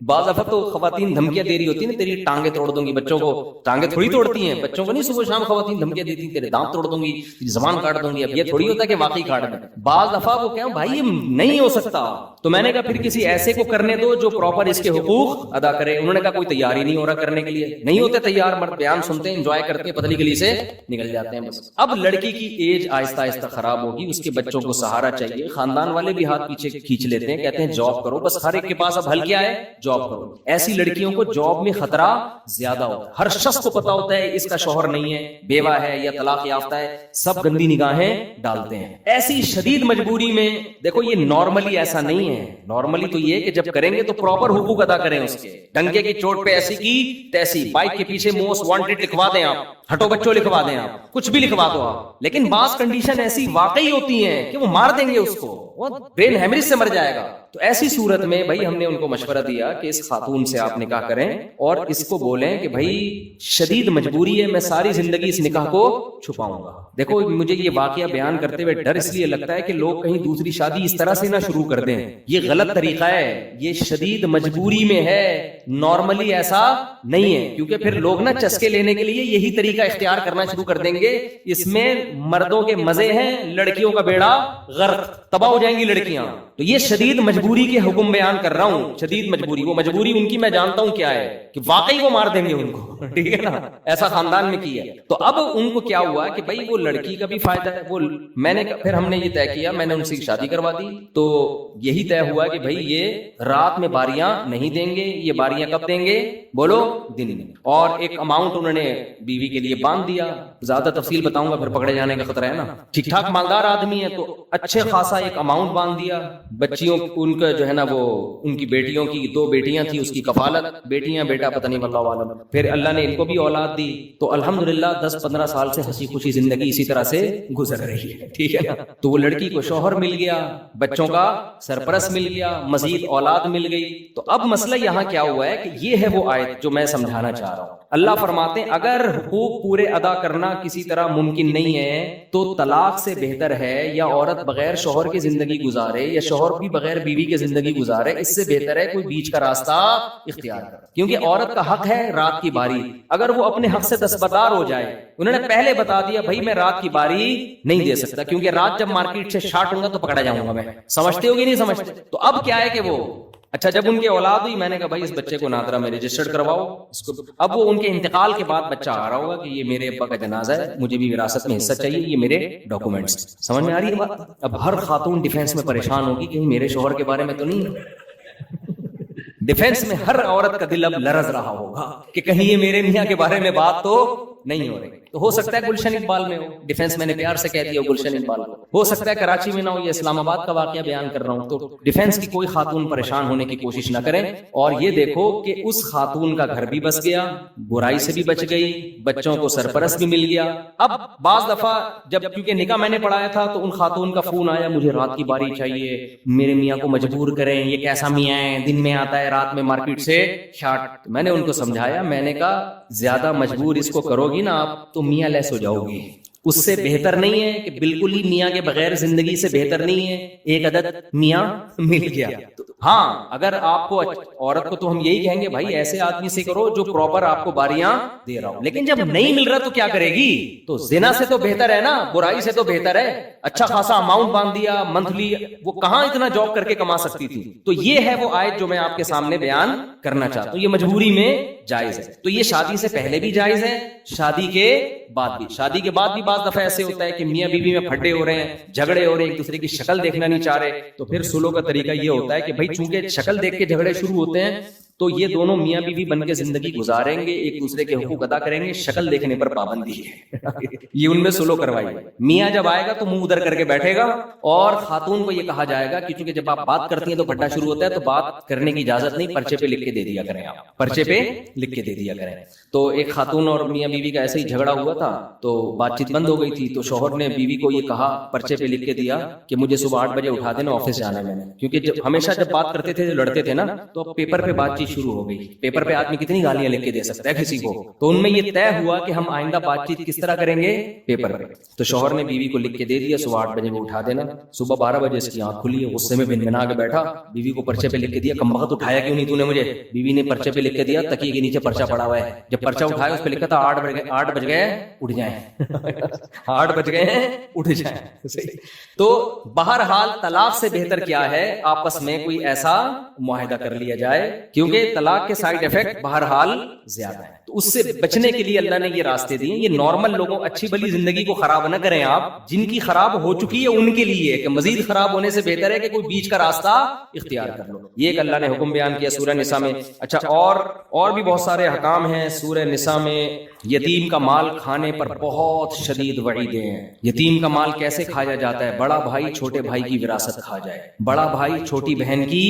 بعض دفعہ تو خواتین دھمکیاں دے رہی ہوتی ہیں نا, تیری ٹانگیں توڑ دوں گی. بچوں کو ٹانگیں تھوڑی توڑتی ہیں, بچوں کو نہیں صبح شام خواتین دھمکیاں دیتی ہیں تیرے دانت توڑ دوں گی, زبان کاٹ دوں گی. اب یہ تھوڑی ہوتا ہے کہ واقعی کاٹ دیں. بعض دفعہ وہ کہوں بھائی یہ نہیں ہو سکتا, تو میں نے کہا پھر کسی ایسے کو کرنے دو جو پراپر اس کے حقوق ادا کرے. انہوں نے کہا کوئی تیار ہی نہیں ہو رہا کرنے کے لیے, نہیں ہوتے تیار. مرد بیان سنتے ہیں, انجوائے کرتے ہیں, پتلی گلی سے نکل جاتے ہیں بس. اب لڑکی کی ایج آہستہ آہستہ خراب ہوگی, اس کے بچوں کو سہارا چاہیے. خاندان والے بھی ہاتھ پیچھے کھینچ لیتے ہیں, کہتے ہیں جاب کرو. بس ہر ایک کے پاس اب حل کیا ہے, جاب کرو. ایسی لڑکیوں کو جاب میں خطرہ زیادہ ہوتا ہے. ہر شخص کو پتا ہوتا ہے اس کا شوہر نہیں ہے, بیوہ ہے یا طلاق یافتہ ہے, سب گندی نگاہیں ڈالتے ہیں. ایسی شدید مجبوری میں دیکھو, یہ نارملی ایسا نہیں ہے. نارملی تو یہ کہ جب کریں گے تو پراپر حقوق ادا کریں اس کے. ڈنکے کی چوٹ پہ ایسی کی تیسی, بائک کے پیچھے موسٹ وانٹڈ لکھوا دیں آپ, ہٹو بچوں لکھوا دیں آپ, کچھ بھی لکھوا دو آپ. لیکن بعض کنڈیشن ایسی واقعی ہوتی ہیں کہ وہ مار دیں گے اس کو, وہ برین ہیمریج سے مر جائے گا. تو ایسی صورت میں بھائی ہم نے ان کو مشورہ دیا کہ اس خاتون سے آپ نکاح کریں اور اس کو بولیں کہ بھائی شدید مجبوری ہے, میں ساری زندگی اس نکاح کو چھپاؤں گا. دیکھو مجھے یہ واقعہ بیان کرتے ہوئے ڈر اس لیے لگتا ہے کہ لوگ کہیں دوسری شادی اس طرح سے نہ شروع کر دیں. یہ غلط طریقہ ہے, یہ شدید مجبوری میں ہے, نارملی ایسا نہیں ہے. کیونکہ پھر لوگ نا چسکے لینے کے لیے یہی طریقہ اختیار کرنا شروع کر دیں گے. اس میں مردوں کے مزے ہیں, لڑکیوں کا بیڑا غرق, تباہ ہو جائیں گی لڑکیاں. تو یہ شدید مجبوری کے حکم بیان کر رہا ہوں. شدید مجبوری, وہ مجبوری ان کی میں جانتا ہوں کیا ہے, کہ واقعی وہ مار دیں گے ان کو, ٹھیک ہے نا, ایسا خاندان میں کیا ہے. تو اب ان کو کیا ہوا کہ بھائی وہ لڑکی کا بھی فائدہ ہے. وہ میں نے پھر ہم نے یہ طے کیا, میں نے ان سے شادی کروا دی. تو یہی طے ہوا کہ بھائی یہ رات میں باریاں نہیں دیں گے. یہ باریاں کب دیں گے بولو, دن میں. اور ایک اماؤنٹ انہوں نے بیوی کے لیے باندھ دیا. زیادہ تفصیل بتاؤں گا پھر پکڑے جانے کا خطرہ ہے نا. ٹھیک ٹھاک مالدار آدمی ہے تو اچھے خاصا ایک اماؤنٹ باندھ دیا. بچیوں ان کا جو ہے نا, وہ ان کی بیٹیوں کی 2 بیٹیاں تھیں, اس کی کفالت, بیٹیاں بیٹا پتہ نہیں واللہ عالم. پھر اللہ نے ان کو بھی اولاد دی. تو الحمدللہ 10-15 سال سے ہنسی خوشی زندگی اسی طرح سے گزر رہی ہے, ٹھیک ہے نا. تو وہ لڑکی کو شوہر مل گیا, بچوں کا سرپرست مل گیا, مزید اولاد مل گئی. تو اب مسئلہ یہاں کیا ہوا ہے کہ یہ ہے وہ آیت جو میں سمجھانا چاہ رہا ہوں. اللہ فرماتے ہیں اگر حقوق پورے ادا کرنا کسی طرح ممکن نہیں ہے تو طلاق سے بہتر ہے, یا عورت بغیر شوہر کی زندگی گزارے یا شوہر بھی بغیر بیوی کی زندگی گزارے, اس سے بہتر ہے کوئی بیچ کا راستہ اختیار کرے. کیونکہ عورت کا حق ہے رات کی باری, اگر وہ اپنے حق سے دستبردار ہو جائے. انہوں نے پہلے بتا دیا بھائی میں رات کی باری نہیں دے سکتا, کیونکہ رات جب مارکیٹ سے شارٹ ہوں گا تو پکڑا جاؤں گا میں. سمجھتے ہو گی نہیں سمجھتے؟ تو اب کیا ہے کہ وہ اچھا جب ان کی اولاد ہوئی, میں نے کہا بھائی اس بچے کو نادرا میں رجسٹرڈ کرواؤ اس کو. اب وہ ان کے انتقال کے بعد بچہ آ رہا ہوگا کہ یہ میرے ابا کا جنازہ ہے, مجھے بھی وراثت میں حصہ چاہیے, یہ میرے ڈاکومنٹس. سمجھ میں آ رہی ہے بات؟ اب ہر خاتون ڈیفینس میں پریشان ہوگی کہیں میرے شوہر کے بارے میں تو نہیں. ڈیفینس میں ہر عورت کا دل اب لرز رہا ہوگا کہ کہیں یہ میرے میاں کے بارے میں بات تو نہیں ہو رہی. تو ہو سکتا ہے گلشن اقبال میں ہو, ڈیفینس میں نے پیار سے کہہ دیا گلشن اقبال کو. ہو سکتا ہے کراچی میں نہ ہو, یہ اسلام آباد کا واقعہ بیان کر رہا ہوں. تو ڈیفینس کی کوئی خاتون پریشان ہونے کی کوشش نہ کریں. اور یہ دیکھو کہ اس خاتون کا گھر بھی بس گیا, برائی سے بھی بچ گئی, بچوں کو سرپرست بھی مل گیا. اب بعض دفعہ جب کیونکہ نکاح میں نے پڑھایا تھا تو ان خاتون کا فون آیا, مجھے رات کی باری چاہیے, میرے میاں کو مجبور کریں, یہ کیسا میاں ہے, دن میں آتا ہے رات میں مارکیٹ سے شارٹ. میں نے ان کو سمجھایا, میں نے کہا زیادہ مجبور اس کو کرو گی نا آپ تو میاں لیس ہو جاؤ گی. اس سے بہتر نہیں ہے کہ بالکل ہی میاں کے بغیر زندگی سے بہتر نہیں ہے ایک عدد میاں مل گیا. ہاں اگر آپ کو عورت کو تو ہم یہی کہیں گے بھائی ایسے آدمی سے کرو جو پراپر آپ کو باریاں دے رہا ہو. لیکن جب نہیں مل رہا تو کیا کرے گی؟ تو زنا سے تو بہتر ہے نا, برائی سے تو بہتر ہے. اچھا خاصا اماؤنٹ باندھ دیا منتھلی, وہ کہاں اتنا جاب کر کے کما سکتی تھی. تو یہ ہے وہ آیت جو میں آپ کے سامنے بیان کرنا چاہتا ہوں. یہ مجبوری میں جائز ہے. تو یہ شادی سے پہلے بھی جائز ہے, شادی کے بعد بھی. شادی کے بعد بھی بعض دفعہ ایسے ہوتا ہے کہ میاں بیوی میں پھڈے ہو رہے ہیں, جھگڑے ہو رہے ہیں, ایک دوسرے کی شکل دیکھنا نہیں چاہ رہے. تو پھر سلو کا طریقہ یہ ہوتا ہے کہ بھائی چونکہ شکل دیکھ کے جھگڑے شروع ہوتے ہیں تو یہ دونوں میاں بیوی بن کے زندگی گزاریں گے, ایک دوسرے کے حقوق ادا کریں گے, شکل دیکھنے پر پابندی ہے یہ ان میں سلو کروائی. میاں جب آئے گا تو منہ ادھر کر کے بیٹھے گا, اور خاتون کو یہ کہا جائے گا کہ چونکہ جب آپ بات کرتی ہیں تو پھڈا شروع ہوتا ہے, تو بات کرنے کی اجازت نہیں, پرچے پہ لکھ کے دے دیا کریں, آپ پرچے پہ لکھ کے دے دیا کریں. تو ایک خاتون اور میاں بیوی کا ایسے ہی جھگڑا ہوا تھا, تو بات چیت بند ہو گئی تھی, تو شوہر نے بیوی کو یہ کہا, پرچے پہ لکھ کے دیا کہ مجھے صبح 8 بجے اٹھا دینا, آفس جانا ہے میں نے. کیونکہ ہمیشہ جب بات کرتے تھے, لڑتے تھے نا, تو پیپر پہ بات چیت شروع ہو گئی. پیپر پہ آدمی کتنی گالیاں لکھ کے دے سکتا ہے کسی کو, تو ان میں یہ طے ہوا کہ ہم آئندہ بات چیت کس طرح کریں گے, پیپر پہ. تو شوہر نے بیوی کو لکھ کے دے دیا صبح 8 بجے وہ اٹھا دینا. صبح 12 بجے اس کی آنکھ کھلی ہے, غصے میں بن بنا کے بیٹھا, بیوی کو پرچے پہ لکھ کے دیا, کمبخت اٹھایا کیوں نہیں تو نے مجھے. بیوی نے پرچے پہ لکھ کے دیا, تکیے کے نیچے پرچہ پڑا ہوا ہے, جب پرچہ اٹھایا اس پہ لکھا تھا 8 بج گئے اٹھ جائیں 8 بج گئے اٹھ جائیں. تو بہرحال طلاق سے بہتر کیا ہے, آپس میں کوئی ایسا معاہدہ کر لیا جائے, کیونکہ طلاق کے سائیڈ افیکٹ بہرحال زیادہ ہے. تو اس سے بچنے کے لیے اللہ نے یہ راستے دیے. یہ نارمل لوگوں, اچھی بلی زندگی کو خراب نہ کریں آپ, جن کی خراب ہو چکی ہے ان کے لیے, کہ مزید خراب ہونے سے بہتر ہے کہ کوئی بیچ کا راستہ اختیار کر لو. یہ ایک اللہ نے حکم بیان کیا سورہ نساء میں. اچھا, اور بھی بہت سارے احکام ہیں سورہ نساء میں. یتیم کا مال کھانے پر بہت شدید وعیدیں ہیں. یتیم کا مال کیسے کھایا جاتا ہے, بڑا بھائی چھوٹے بھائی کی وراثت کھا جائے, بڑا بھائی چھوٹی بہن کی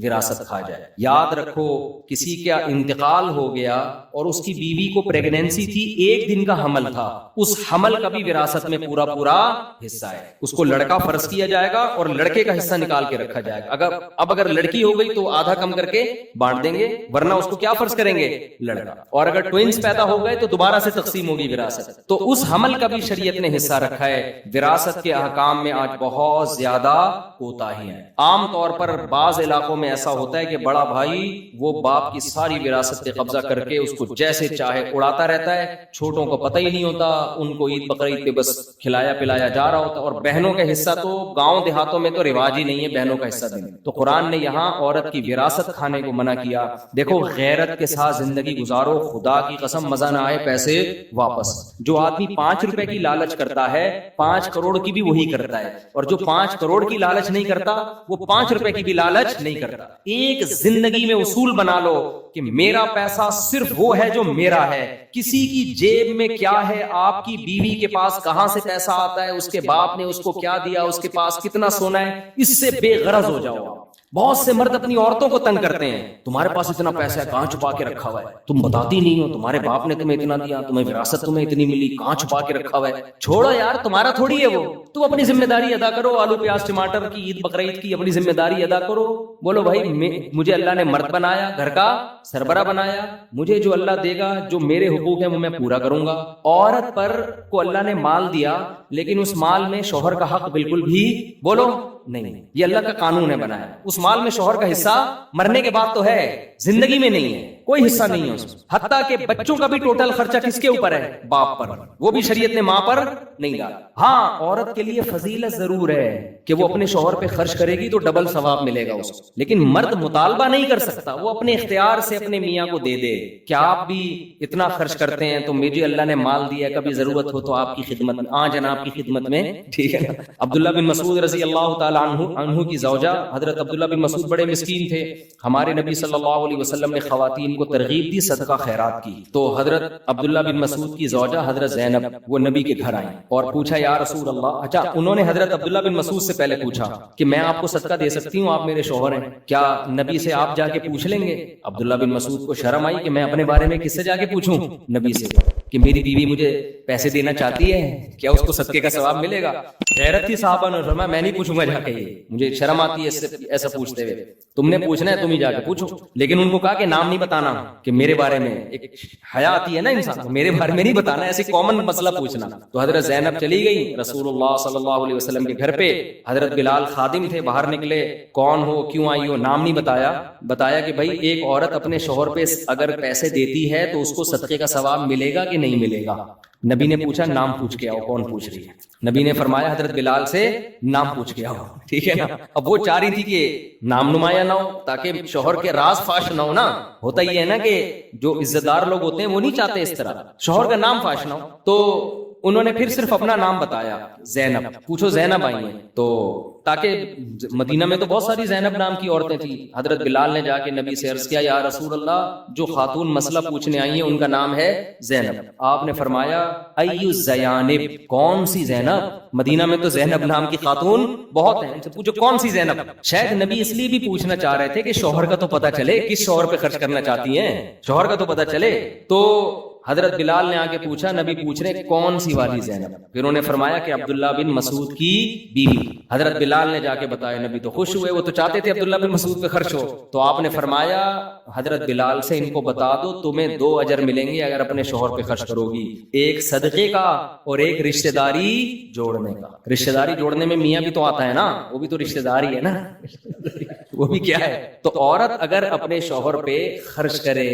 وراثت کھا جائے. یاد رکھو, کسی کا انتقال ہو گیا اور اس کی بیوی کو پریگنینسی تھی, 1 دن کا حمل تھا, اس حمل کا بھی وراثت میں پورا حصہ ہے. اس کو لڑکا فرض کیا جائے گا اور لڑکے کا حصہ نکال کے رکھا جائے گا. اگر لڑکی ہو گئی تو آدھا کم کر کے بانٹ دیں گے, ورنہ اس کو کیا فرض کریں گے, لڑکا. اور اگر ٹوئنز پیدا ہو گئے تو دوبارہ سے تقسیم ہوگی وراثت. تو اس حمل کا بھی شریعت نے حصہ رکھا ہے. وراثت کے احکام میں آج بہت زیادہ کوتاہی ہے. عام طور پر بعض علاقوں میں ایسا ہوتا ہے کہ بڑا بھائی وہ باپ کی ساری وراثت پہ قبضہ کر کے اس کو جیسے چاہے اڑاتا رہتا ہے, چھوٹوں کو پتہ ہی نہیں ہوتا, ان کو عید بقرعید پہ بس کھلایا پلایا جا رہا ہوتا. اور بہنوں کا حصہ تو گاؤں دیہاتوں میں تو رواج ہی نہیں ہے بہنوں کا حصہ دینے. تو قرآن نے یہاں عورت کی وراثت کھانے کو منع کیا. دیکھو, غیرت کے ساتھ زندگی گزارو, خدا کی قسم مزہ نہ آئے پیسے واپس. جو آدمی 5 روپے کی لالچ کرتا ہے 5 کروڑ کی بھی وہی کرتا ہے, اور جو 5 کروڑ کی لالچ نہیں کرتا وہ 5 روپے کی بھی لالچ نہیں کرتا. ایک زندگی میں اصول بنا لو کہ میرا پیسہ صرف وہ ہے جو میرا ہے, کسی کی جیب میں کیا ہے, آپ کی بیوی کے پاس کہاں سے پیسہ آتا ہے, اس کے باپ نے اس کو کیا دیا, اس کے پاس کتنا سونا ہے, اس سے بے غرض ہو جاؤ. بہت سے مرد اپنی عورتوں کو تنگ کرتے ہیں, تمہارے پاس اتنا پیسہ ہے کہاں چھپا کے رکھا ہوا ہے, تم بتاتی نہیں ہو, تمہارے باپ نے تمہیں اتنا دیا, تمہیں وراثت تمہیں اتنی ملی, کہاں چھپا کے رکھا ہوا ہے. چھوڑو یار, تمہارا تھوڑی ہے وہ, تم اپنی ذمہ داری ادا کرو. آلو پیاز ٹماٹر کی عید بقرعید کی اپنی ذمہ داری ادا کرو. بولو بھائی, مجھے اللہ نے مرد بنایا, گھر کا سربراہ بنایا, مجھے جو اللہ دے گا, جو میرے حقوق ہیں وہ میں پورا کروں گا. عورت پر کو اللہ نے مال دیا, لیکن اس مال میں شوہر کا حق بالکل بھی بولو نہیں, یہ اللہ کا قانون ہے بنایا. اس مال میں شوہر کا حصہ مرنے کے بعد تو ہے, زندگی میں نہیں ہے, کوئی حصہ نہیں ہے اس میں. حتیٰ کہ بچوں کا بھی ٹوٹل خرچہ کس کے اوپر ہے, باپ پر, وہ بھی شریعت نے ماں پر نہیں ڈالا. ہاں, عورت کے لیے فضیلت ضرور ہے کہ وہ اپنے شوہر پہ خرچ کرے گی تو ڈبل ثواب ملے گا اس کو, لیکن مرد مطالبہ نہیں کر سکتا, وہ اپنے اختیار سے اپنے میاں کو دے دے. کیا آپ بھی اتنا خرچ کرتے ہیں تو مجھے اللہ نے مال دیا, کبھی ضرورت ہو تو آپ کی خدمت میں, جناب کی خدمت میں, ٹھیک ہے نا. عبداللہ بن مسعود رضی اللہ تعالی عنہ کی زوجہ حضرت عبداللہ بن مسعود بڑے مسکین تھے. ہمارے نبی صلی اللہ علیہ وسلم نے خواتین کو ترغیب دی صدقہ خیرات کی. تو حضرت عبداللہ بن مسعود کی زوجہ حضرت زینب وہ نبی کے گھر آئیں اور پوچھا یا رسول اللہ. اچھا, انہوں نے حضرت عبداللہ بن مسعود سے پہلے پوچھا کہ میں آپ کو صدقہ دے سکتی ہوں, آپ میرے شوہر ہیں, کیا نبی سے آپ جا کے پوچھ لیں گے؟ عبداللہ بن مسعود کو شرم آئی کہ میں اپنے بارے میں کس سے جا کے پوچھوں, نبی سے, کہ میری بیوی مجھے پیسے دینا چاہتی ہے, کیا اس کو صدقے کا ثواب ملے گا؟ غیرت تھی صحابہ نے فرمایا میں نہیں پوچھوں گا جا کے, مجھے شرم آتی ہے ایسا پوچھتے ہوئے, تم نے پوچھنا ہے تم ہی جا کے پوچھو. لیکن ان کو کہا کہ نام نہیں بتانا, کہ میرے بارے میں, ایک حیا آتی ہے نا انسان, میرے بارے میں نہیں بتانا, ایسے کامن مسئلہ پوچھنا. تو حضرت زینب چلی گئی رسول اللہ صلی اللہ علیہ وسلم کے گھر پہ. حضرت بلال خادم تھے, باہر نکلے, کون ہو, کیوں آئی ہو, نام نہیں بتایا کہ بھائی ایک عورت اپنے شوہر پہ اگر پیسے دیتی ہے تو اس کو صدقے کا ثواب ملے گا کہ نہیں ملے گا. نبی نے پوچھا نام پوچھ کے آؤ, کون پوچھ رہی ہے؟ نبی نے فرمایا حضرت بلال سے نام پوچھ کے آؤ, ٹھیک ہے نا. اب وہ چاہ رہی تھی کہ نام نمایاں نہ ہو تاکہ شوہر کے راز فاش نہ ہو نا. ہوتا یہ ہے نا کہ جو عزت دار لوگ ہوتے ہیں وہ نہیں چاہتے اس طرح شوہر کا نام فاش نہ ہو. تو انہوں نے پھر صرف اپنا نام بتایا زینب. پوچھو زینب آئی ہیں تو تاکہ مدینہ میں تو بہت ساری زینب نام کی عورتیں تھیں. حضرت بلال نے جا کے نبی سے عرض کیا یا رسول اللہ جو خاتون مسئلہ پوچھنے آئی ہیں ان کا نام ہے زینب. آپ نے فرمایا ایو زینب, کون سی زینب؟ مدینہ میں تو زینب نام کی خاتون بہت ہیں, ان سے پوچھو کون سی زینب. شاید نبی اس لیے بھی پوچھنا چاہ رہے تھے کہ شوہر کا تو پتہ چلے کس شوہر پہ خرچ کرنا چاہتی ہیں, شوہر کا تو پتہ چلے. تو حضرت بلال نے آگے پوچھا, نبی پوچھ رہے کون سی والی زینب؟ پھر انہوں نے فرمایا کہ عبداللہ بن مسعود کی بیوی. حضرت بلال نے جا کے بتایا, نبی تو خوش ہوئے, وہ تو چاہتے تھے عبداللہ بن مسعود پہ خرچ ہو. تو آپ نے فرمایا حضرت بلال سے ان کو بتا دو تمہیں 2 اجر ملیں گے اگر اپنے شوہر پہ خرچ کرو گی, ایک صدقے کا اور ایک رشتہ داری جوڑنے کا. رشتہ داری جوڑنے میں میاں بھی تو آتا ہے نا, وہ بھی تو رشتہ داری ہے نا, وہ بھی کیا ہے. تو عورت اگر اپنے شوہر پہ خرچ کرے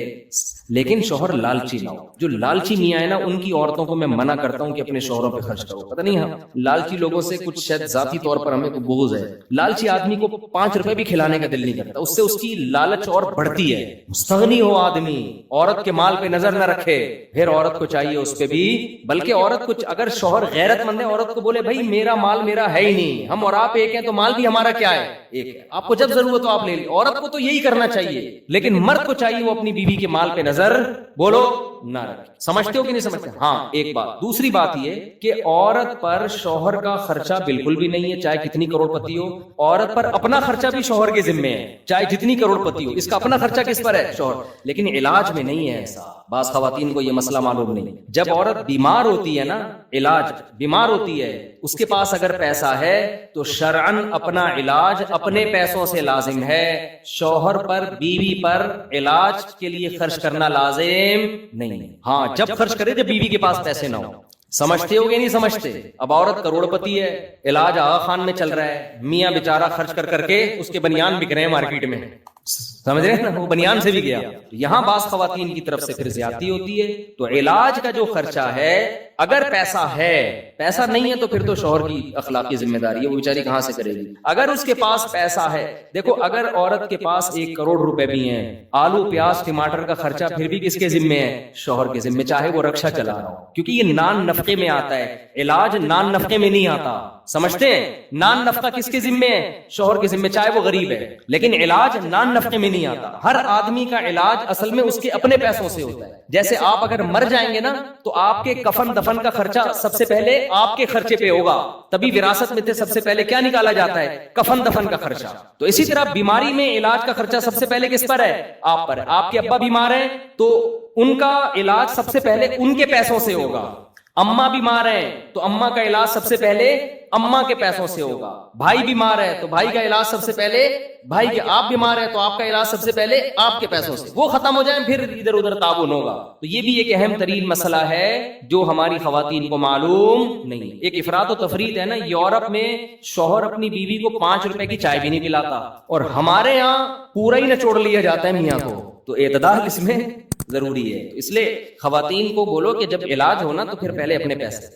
لیکن شوہر لالچی نہ ہو. جو لالچی میاں ہے نا ان کی عورتوں کو میں منع کرتا ہوں کہ اپنے شوہروں پہ خرچ کرو. پتہ نہیں ہم لالچی لوگوں سے کچھ شاید ذاتی طور پر ہمیں تو بغض ہے. لالچی آدمی کو 5 روپے بھی کھلانے کا دل نہیں کرتا, اس سے اس کی لالچ اور بڑھتی ہے. مستغنی ہو آدمی, عورت کے مال پہ نظر نہ رکھے, پھر عورت کو چاہیے اس پہ بھی, بلکہ عورت کو اگر شوہر غیرت مند ہے عورت کو بولے بھائی میرا مال میرا ہے ہی نہیں, ہم اور آپ ایک ہیں تو مال بھی ہمارا کیا ہے, ایک ہے, آپ کو جب ضرورت ہو آپ لے لیں. عورت کو تو یہی کرنا چاہیے, لیکن مرد کو چاہیے وہ اپنی بیوی کے مال پہ نظر بولو نہ رکھے. سمجھتے ہو کہ نہیں سمجھتے؟ ہاں ایک بات. دوسری بات یہ کہ عورت پر شوہر کا خرچہ بالکل بھی نہیں ہے, چاہے کتنی کروڑ پتی ہو. عورت پر اپنا خرچہ بھی شوہر کے ذمے ہے, چاہے جتنی کروڑ پتی ہو, اس کا اپنا خرچہ کس پر ہے؟ شوہر. لیکن علاج میں نہیں ہے ایسا. بعض خواتین کو یہ مسئلہ معلوم نہیں. جب عورت بیمار ہوتی ہے نا, علاج بیمار ہوتی ہے, اس کے پاس اگر پیسہ ہے تو شرعن اپنا علاج اپنے پیسوں سے لازم ہے. شوہر پر بیوی پر علاج کے لیے خرچ کرنا لازم نہیں ہے. ہاں جب خرچ کرے جب بیوی کے پاس پیسے نہ ہو. سمجھتے ہو گے نہیں سمجھتے؟ اب عورت کروڑ پتی ہے, علاج آغا خان میں چل رہا ہے, میاں بیچارہ خرچ کر کے اس کے بنیان بک رہے ہیں مارکیٹ میں, سمجھ رہے ہیں نا, وہ بنیان سے بھی گیا. یہاں بعض خواتین کی طرف سے پھر زیادتی ہوتی ہے. تو علاج کا جو خرچہ ہے اگر پیسہ ہے, پیسہ نہیں ہے تو پھر تو شوہر کی اخلاقی ذمہ داری ہے, وہ بیچاری کہاں سے کرے گی. اگر اس کے پاس پیسہ ہے, دیکھو اگر عورت کے پاس 1 کروڑ روپے بھی ہیں, آلو پیاز ٹماٹر کا خرچہ پھر بھی کس کے ذمے ہے؟ شوہر کے ذمے, چاہے وہ رکشا چلا رہا ہو, کیونکہ یہ نان نفقے میں آتا ہے. علاج نان نفقے میں نہیں آتا, سمجھتے ہیں؟ نان نفقہ کس کے ذمے ہے؟ شوہر کے ذمے, چاہے وہ غریب ہے. لیکن علاج نان نفقے میں نہیں آتا. ہر آدمی کا علاج اصل میں اس کے اپنے پیسوں سے ہوتا ہے. جیسے آپ اگر مر جائیں گے نا تو آپ کے کفن دفن کا خرچہ سب سے پہلے آپ کے خرچے پہ ہوگا, تبھی وراثت میں سب سے پہلے کیا نکالا جاتا ہے؟ کفن دفن کا خرچہ. تو اسی طرح بیماری میں علاج کا خرچہ سب سے پہلے کس پر ہے؟ آپ پر. آپ کے ابا بیمار ہیں تو ان کا علاج سب سے پہلے ان کے پیسوں سے ہوگا. اماں بیمار ہیں تو اماں کا علاج سب سے پہلے اماں کے پیسوں سے ہوگا. بھائی بیمار ہے تو بھائی کا علاج سب سے پہلے بھائی کے, آپ بیمار ہے تو آپ کا علاج سب سے پہلے آپ کے پیسوں سے. وہ ختم ہو جائیں پھر ادھر ادھر تعاون ہوگا. تو یہ بھی ایک اہم ترین مسئلہ ہے جو ہماری خواتین کو معلوم نہیں. ایک افراط و تفریط ہے نا, یورپ میں شوہر اپنی بیوی کو 5 روپے کی چائے بھی نہیں پلاتا, اور ہمارے یہاں پورا ہی نچوڑ لیا جاتا ہے میاں کو. تو اعتدال اس میں ضروری ہے. اس لیے خواتین کو بولو کہ جب علاج ہونا تو پھر پہلے اپنے پیسے